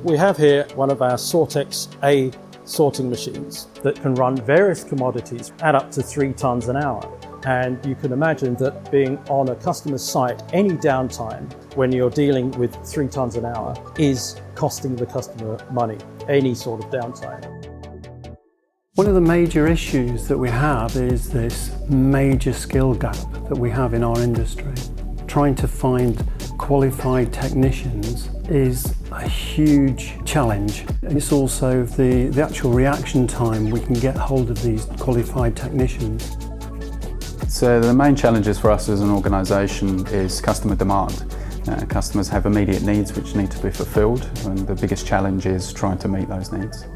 We have here one of our Sortex A sorting machines that can run various commodities at up to 3 tons an hour. And you can imagine that being on a customer's site, any downtime when you're dealing with 3 tons an hour is costing the customer money, any sort of downtime. One of the major issues that we have is this major skill gap that we have in our industry. Trying to find qualified technicians is a huge challenge. It's also the actual reaction time we can get hold of these qualified technicians. So the main challenges for us as an organisation is customer demand. Customers have immediate needs which need to be fulfilled, and the biggest challenge is trying to meet those needs.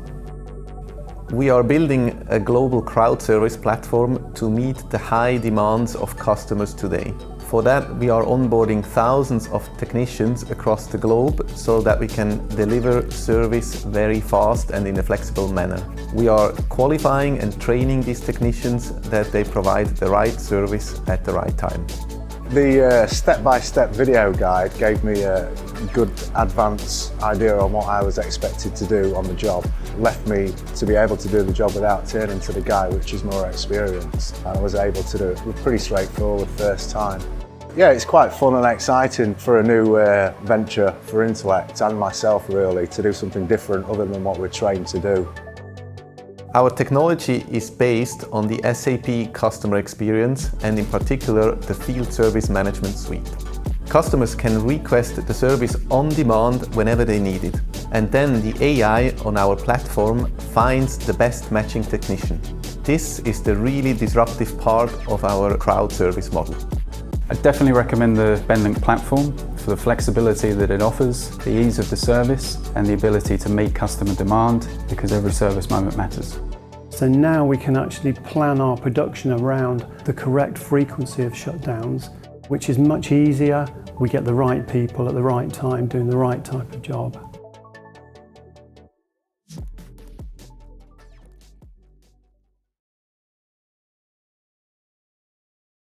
We are building a global crowd service platform to meet the high demands of customers today. For that, we are onboarding thousands of technicians across the globe so that we can deliver service very fast and in a flexible manner. We are qualifying and training these technicians that they provide the right service at the right time. The step-by-step video guide gave me a good advance idea on what I was expected to do on the job. Left me to be able to do the job without turning to the guy which is more experienced. And I was able to do it pretty straightforward first time. Yeah, it's quite fun and exciting for a new venture for Intellect and myself really, to do something different other than what we're trained to do. Our technology is based on the SAP customer experience and in particular the field service management suite. Customers can request the service on demand whenever they need it, and then the AI on our platform finds the best matching technician. This is the really disruptive part of our crowd service model. I definitely recommend the BenLink platform for the flexibility that it offers, the ease of the service and the ability to meet customer demand, because every service moment matters. So now we can actually plan our production around the correct frequency of shutdowns, which is much easier. We get the right people at the right time doing the right type of job.